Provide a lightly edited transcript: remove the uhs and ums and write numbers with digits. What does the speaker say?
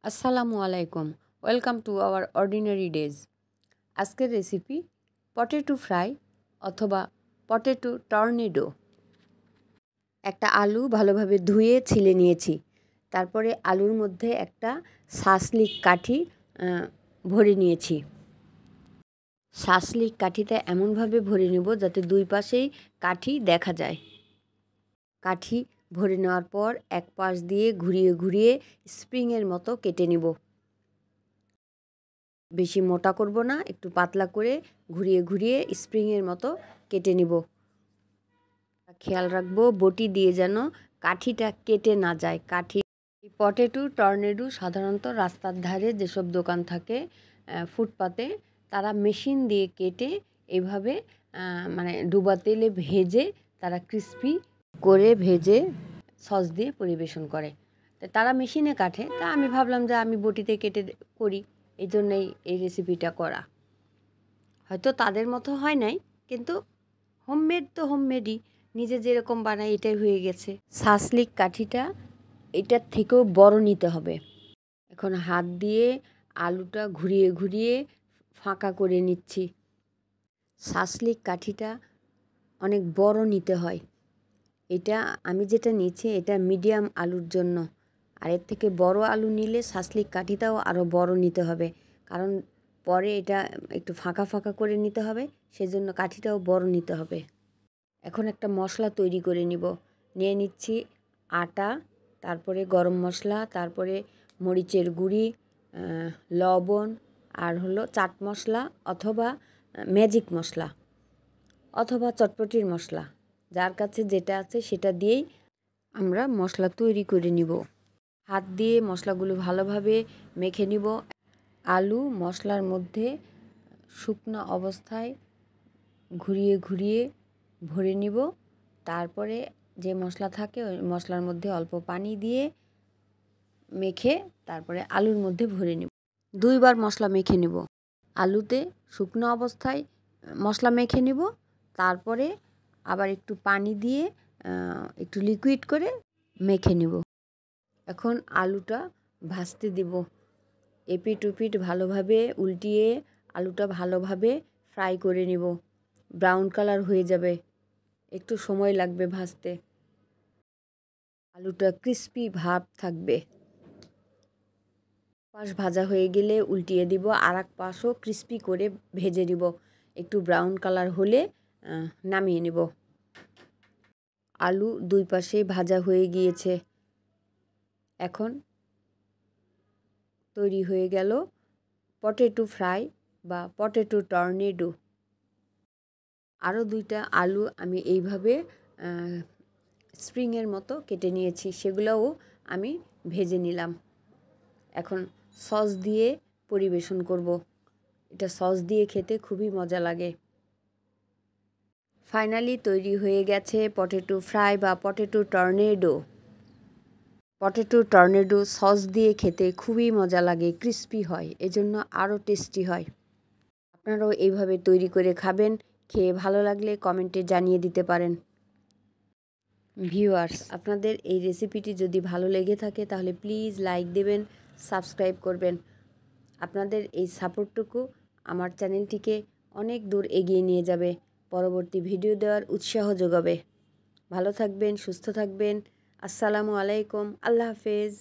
আসসালামু আলাইকুম। Welcome to our ordinary days. আজকের রেসিপি পটেটো ফ্রাই অথবা পটেটো টর্নেডো। একটা আলু ভালোভাবে ধুয়ে ছিলে নিয়েছি। তারপরে আলুর মধ্যে একটা শাসলিক কাঠি ভরে নিয়েছি। শাসলিক কাঠিটা এমনভাবে ভরে নেব যাতে দুই পাশেই কাঠি দেখা যায়। কাঠি ভরে নেওয়ার পর এক পাশ দিয়ে ঘুরিয়ে ঘুরিয়ে স্প্রিংয়ের মতো কেটে নিব। বেশি মোটা করব না, একটু পাতলা করে ঘুরিয়ে ঘুরিয়ে স্প্রিংয়ের মতো কেটে নিব। খেয়াল রাখবো বটি দিয়ে যেন কাঠিটা কেটে না যায়। পটেটো টর্নেডো সাধারণত রাস্তার ধারে যেসব দোকান থাকে ফুটপাতে, তারা মেশিন দিয়ে কেটে এইভাবে ডুবা তেলে ভেজে তারা ক্রিস্পি করে ভেজে সস দিয়ে পরিবেশন করে। তারা মেশিনে কাটে, তা আমি ভাবলাম যে আমি বটিতে কেটে করি, এই জন্যই এই রেসিপিটা করা। হয়তো তাদের মতো হয় নাই, কিন্তু হোমমেড তো হোমমেডই, নিজে যেরকম বানাই এটাই হয়ে গেছে। শাসলিক কাঠিটা এটার থেকেও বড় নিতে হবে। এখন হাত দিয়ে আলুটা ঘুরিয়ে ঘুরিয়ে ফাঁকা করে নিচ্ছি। শাসলিক কাঠিটা অনেক বড় নিতে হয়। এটা আমি যেটা নিচ্ছি এটা মিডিয়াম আলুর জন্য। আর এর থেকে বড় আলু নিলে শাসলিক কাঠিটাও আরও বড় নিতে হবে, কারণ পরে এটা একটু ফাঁকা ফাঁকা করে নিতে হবে, সেজন্য কাঠিটাও বড় নিতে হবে। এখন একটা মশলা তৈরি করে নিয়ে নিচ্ছি আটা, তারপরে গরম মশলা, তারপরে মরিচের গুঁড়ি, লবণ, আর হলো চাট মশলা অথবা ম্যাজিক মশলা অথবা চটপটির মশলা, যার কাছে যেটা আছে সেটা দিয়েই আমরা মশলা তৈরি করে নিব। হাত দিয়ে মশলাগুলো ভালোভাবে মেখে নিব। আলু মশলার মধ্যে শুকনো অবস্থায় ঘুরিয়ে ঘুরিয়ে ভরে নিব। তারপরে যে মশলা থাকে ওই মশলার মধ্যে অল্প পানি দিয়ে মেখে তারপরে আলুর মধ্যে ভরে নিব। দুইবার মশলা মেখে নিব। আলুতে শুকনো অবস্থায় মশলা মেখে নিব, তারপরে আবার একটু পানি দিয়ে একটু লিকুইড করে মেখে নিব। এখন আলুটা ভাজতে দিব। এপিট ওপিট ভালোভাবে উল্টিয়ে আলুটা ভালোভাবে ফ্রাই করে নিব। ব্রাউন কালার হয়ে যাবে, একটু সময় লাগবে ভাজতে। আলুটা ক্রিস্পি ভাব থাকবে। পাশ ভাজা হয়ে গেলে উল্টিয়ে দিব, আর এক পাশও ক্রিস্পি করে ভেজে নিব। একটু ব্রাউন কালার হলে নামিয়ে নেব। আলু দুই পাশেই ভাজা হয়ে গিয়েছে। এখন তৈরি হয়ে গেল পটেটো ফ্রাই বা পটেটো টর্নেডো। আরও দুইটা আলু আমি এইভাবে স্প্রিংয়ের মতো কেটে নিয়েছি, সেগুলোও আমি ভেজে নিলাম। এখন সস দিয়ে পরিবেশন করব। এটা সস দিয়ে খেতে খুবই মজা লাগে। ফাইনালি তৈরি হয়ে গেছে পটেটো ফ্রাই বা potato tornado. Potato tornado sauce দিয়ে খেতে খুবই মজা লাগে, ক্রিস্পি হয়, এজন্য আরও টেস্টি হয়। আপনারাও এইভাবে তৈরি করে খাবেন। খেয়ে ভালো লাগলে কমেন্টে জানিয়ে দিতে পারেন। ভিউয়ার্স, আপনাদের এই রেসিপিটি যদি ভালো লেগে থাকে তাহলে প্লিজ লাইক দেবেন, সাবস্ক্রাইব করবেন। আপনাদের এই সাপোর্টটুকু আমার চ্যানেলটিকে অনেক দূর এগিয়ে নিয়ে যাবে, পরবর্তী ভিডিও দেওয়ার উৎসাহ যোগাবে। ভালো থাকবেন, সুস্থ থাকবেন। আসসালামু আলাইকুম, আল্লাহ হাফেজ।